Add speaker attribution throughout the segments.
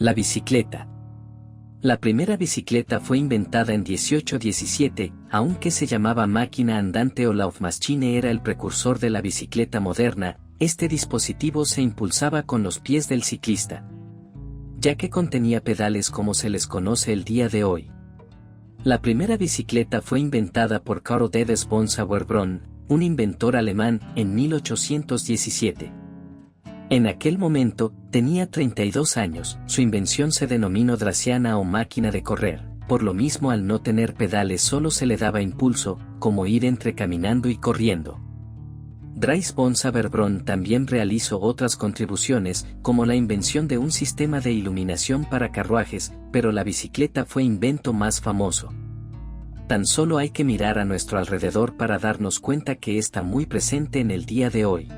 Speaker 1: La bicicleta. La primera bicicleta fue inventada en 1817, aunque se llamaba máquina andante o Laufmaschine era el precursor de la bicicleta moderna. Este dispositivo se impulsaba con los pies del ciclista, ya que contenía pedales como se les conoce el día de hoy. La primera bicicleta fue inventada por Karl Dedes von Sauerbrunn, un inventor alemán, en 1817. En aquel momento, tenía 32 años, su invención se denominó Draisiana o máquina de correr, por lo mismo al no tener pedales solo se le daba impulso, como ir entre caminando y corriendo. Drais von Sauerbrunn también realizó otras contribuciones, como la invención de un sistema de iluminación para carruajes, pero la bicicleta fue invento más famoso. Tan solo hay que mirar a nuestro alrededor para darnos cuenta que está muy presente en el día de hoy.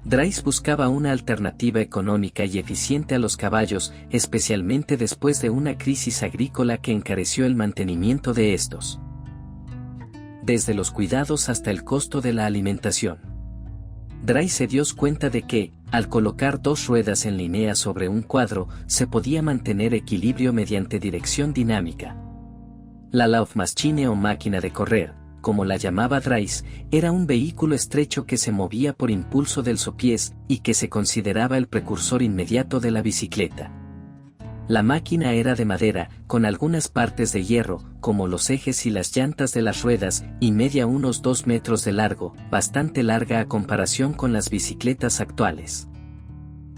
Speaker 1: Drais buscaba una alternativa económica y eficiente a los caballos, especialmente después de una crisis agrícola que encareció el mantenimiento de estos. Desde los cuidados hasta el costo de la alimentación. Drais se dio cuenta de que, al colocar dos ruedas en línea sobre un cuadro, se podía mantener equilibrio mediante dirección dinámica. La Laufmaschine o máquina de correr, como la llamaba Drais, era un vehículo estrecho que se movía por impulso del sopiés y que se consideraba el precursor inmediato de la bicicleta. La máquina era de madera, con algunas partes de hierro, como los ejes y las llantas de las ruedas, y medía unos 2 metros de largo, bastante larga a comparación con las bicicletas actuales.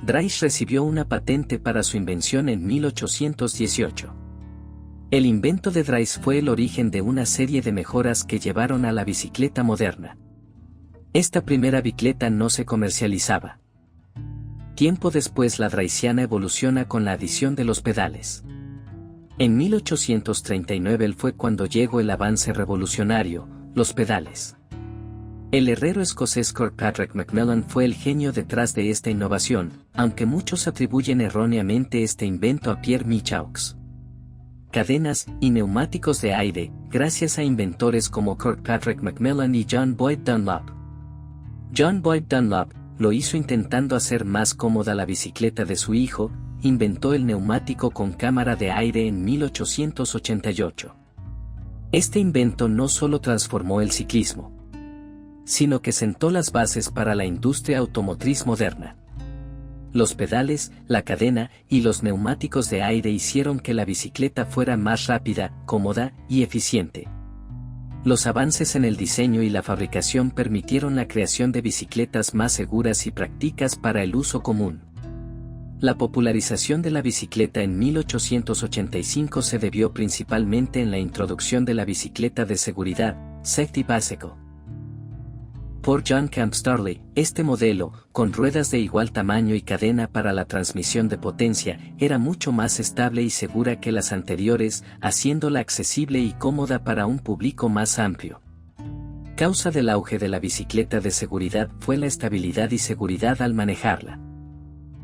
Speaker 1: Drais recibió una patente para su invención en 1818. El invento de Drais fue el origen de una serie de mejoras que llevaron a la bicicleta moderna. Esta primera bicicleta no se comercializaba. Tiempo después la Draisiana evoluciona con la adición de los pedales. En 1839 fue cuando llegó el avance revolucionario, los pedales. El herrero escocés Kirkpatrick Macmillan fue el genio detrás de esta innovación, aunque muchos atribuyen erróneamente este invento a Pierre Michaux. Cadenas y neumáticos de aire, gracias a inventores como Kirkpatrick Macmillan y John Boyd Dunlop. John Boyd Dunlop lo hizo intentando hacer más cómoda la bicicleta de su hijo, inventó el neumático con cámara de aire en 1888. Este invento no solo transformó el ciclismo, sino que sentó las bases para la industria automotriz moderna. Los pedales, la cadena y los neumáticos de aire hicieron que la bicicleta fuera más rápida, cómoda y eficiente. Los avances en el diseño y la fabricación permitieron la creación de bicicletas más seguras y prácticas para el uso común. La popularización de la bicicleta en 1885 se debió principalmente en la introducción de la bicicleta de seguridad, Safety Bicycle. Por John Camp Starley, este modelo, con ruedas de igual tamaño y cadena para la transmisión de potencia, era mucho más estable y segura que las anteriores, haciéndola accesible y cómoda para un público más amplio. Causa del auge de la bicicleta de seguridad fue la estabilidad y seguridad al manejarla.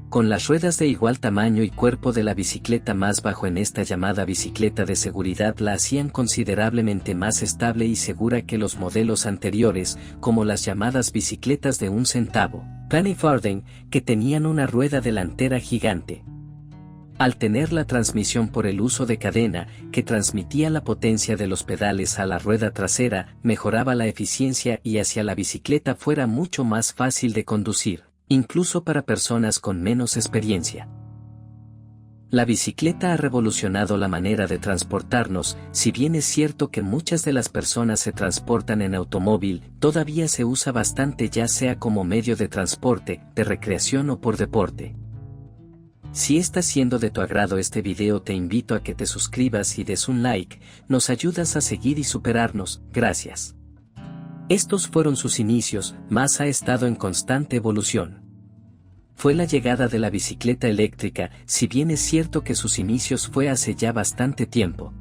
Speaker 1: Con las ruedas de igual tamaño y cuerpo de la bicicleta más bajo en esta llamada bicicleta de seguridad la hacían considerablemente más estable y segura que los modelos anteriores, como las llamadas bicicletas de 1 centavo, penny farthing, que tenían una rueda delantera gigante. Al tener la transmisión por el uso de cadena, que transmitía la potencia de los pedales a la rueda trasera, mejoraba la eficiencia y hacía la bicicleta fuera mucho más fácil de conducir, incluso para personas con menos experiencia. La bicicleta ha revolucionado la manera de transportarnos, si bien es cierto que muchas de las personas se transportan en automóvil, todavía se usa bastante ya sea como medio de transporte, de recreación o por deporte. Si está siendo de tu agrado este video te invito a que te suscribas y des un like, nos ayudas a seguir y superarnos, gracias. Estos fueron sus inicios, mas ha estado en constante evolución. Fue la llegada de la bicicleta eléctrica, si bien es cierto que sus inicios fue hace ya bastante tiempo.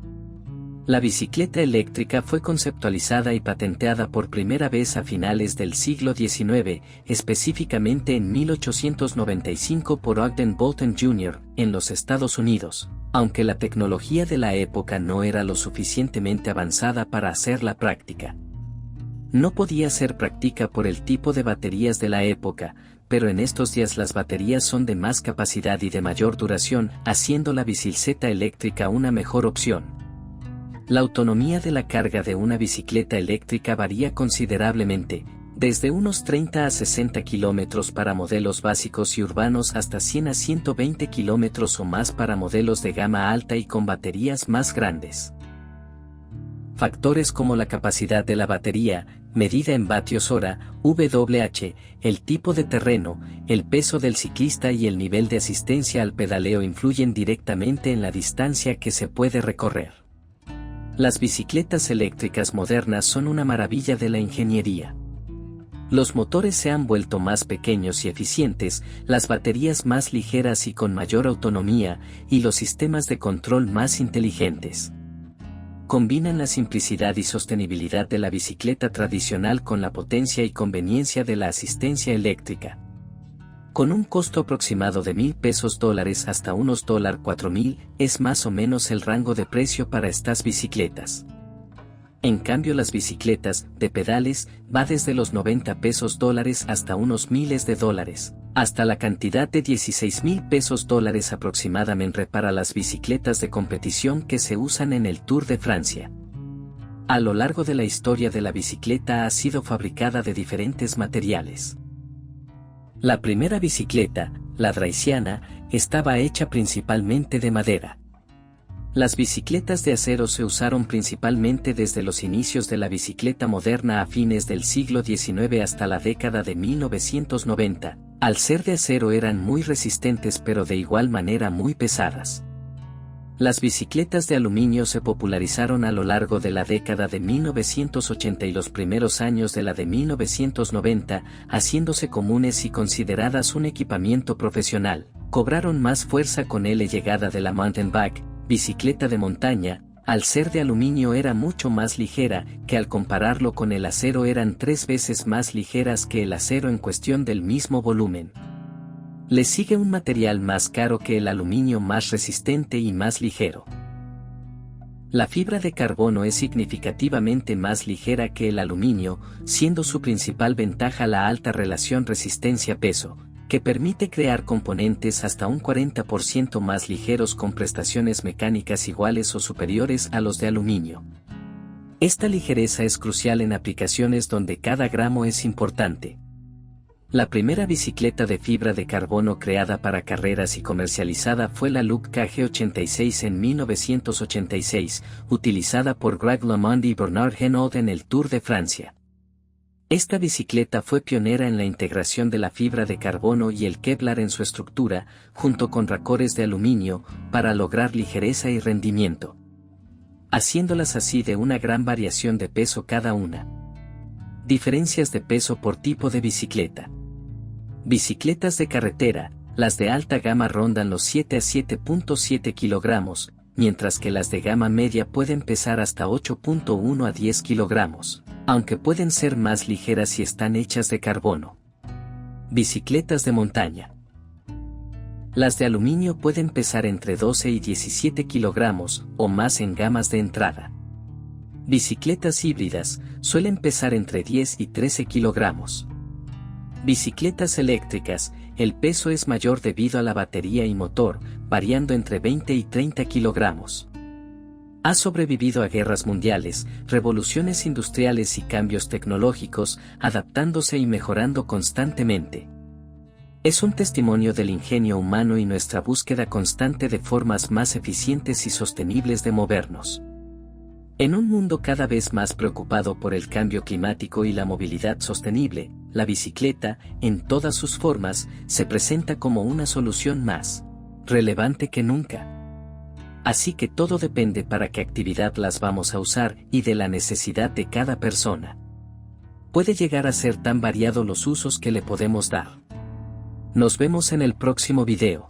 Speaker 1: La bicicleta eléctrica fue conceptualizada y patenteada por primera vez a finales del siglo XIX, específicamente en 1895 por Ogden Bolton Jr., en los Estados Unidos, aunque la tecnología de la época no era lo suficientemente avanzada para hacerla práctica. No podía ser práctica por el tipo de baterías de la época, pero en estos días las baterías son de más capacidad y de mayor duración, haciendo la bicicleta eléctrica una mejor opción. La autonomía de la carga de una bicicleta eléctrica varía considerablemente, desde unos 30 a 60 kilómetros para modelos básicos y urbanos hasta 100 a 120 kilómetros o más para modelos de gama alta y con baterías más grandes. Factores como la capacidad de la batería, medida en vatios hora, VWh, el tipo de terreno, el peso del ciclista y el nivel de asistencia al pedaleo influyen directamente en la distancia que se puede recorrer. Las bicicletas eléctricas modernas son una maravilla de la ingeniería. Los motores se han vuelto más pequeños y eficientes, las baterías más ligeras y con mayor autonomía, y los sistemas de control más inteligentes. Combinan la simplicidad y sostenibilidad de la bicicleta tradicional con la potencia y conveniencia de la asistencia eléctrica. Con un costo aproximado de $1,000 hasta unos $4,000, es más o menos el rango de precio para estas bicicletas. En cambio las bicicletas de pedales va desde los $90 hasta unos miles de dólares, hasta la cantidad de $16,000 aproximadamente para las bicicletas de competición que se usan en el Tour de Francia. A lo largo de la historia de la bicicleta ha sido fabricada de diferentes materiales. La primera bicicleta, la Draisiana, estaba hecha principalmente de madera. Las bicicletas de acero se usaron principalmente desde los inicios de la bicicleta moderna a fines del siglo XIX hasta la década de 1990. Al ser de acero eran muy resistentes pero de igual manera muy pesadas. Las bicicletas de aluminio se popularizaron a lo largo de la década de 1980 y los primeros años de la de 1990, haciéndose comunes y consideradas un equipamiento profesional. Cobraron más fuerza con la llegada de la mountain bike, bicicleta de montaña. Al ser de aluminio era mucho más ligera, que al compararlo con el acero eran 3 veces más ligeras que el acero en cuestión del mismo volumen. Le sigue un material más caro que el aluminio, más resistente y más ligero. La fibra de carbono es significativamente más ligera que el aluminio, siendo su principal ventaja la alta relación resistencia-peso, que permite crear componentes hasta un 40% más ligeros con prestaciones mecánicas iguales o superiores a los de aluminio. Esta ligereza es crucial en aplicaciones donde cada gramo es importante. La primera bicicleta de fibra de carbono creada para carreras y comercializada fue la Look KG86 en 1986, utilizada por Greg LeMond y Bernard Hinault en el Tour de Francia. Esta bicicleta fue pionera en la integración de la fibra de carbono y el Kevlar en su estructura, junto con racores de aluminio, para lograr ligereza y rendimiento, haciéndolas así de una gran variación de peso cada una. Diferencias de peso por tipo de bicicleta. Bicicletas de carretera, las de alta gama rondan los 7 a 7.7 kilogramos, mientras que las de gama media pueden pesar hasta 8.1 a 10 kilogramos, aunque pueden ser más ligeras si están hechas de carbono. Bicicletas de montaña. Las de aluminio pueden pesar entre 12 y 17 kilogramos, o más en gamas de entrada. Bicicletas híbridas, suelen pesar entre 10 y 13 kilogramos. Bicicletas eléctricas, el peso es mayor debido a la batería y motor, variando entre 20 y 30 kilogramos. Ha sobrevivido a guerras mundiales, revoluciones industriales y cambios tecnológicos, adaptándose y mejorando constantemente. Es un testimonio del ingenio humano y nuestra búsqueda constante de formas más eficientes y sostenibles de movernos. En un mundo cada vez más preocupado por el cambio climático y la movilidad sostenible, la bicicleta, en todas sus formas, se presenta como una solución más relevante que nunca. Así que todo depende para qué actividad las vamos a usar y de la necesidad de cada persona. Puede llegar a ser tan variado los usos que le podemos dar. Nos vemos en el próximo video.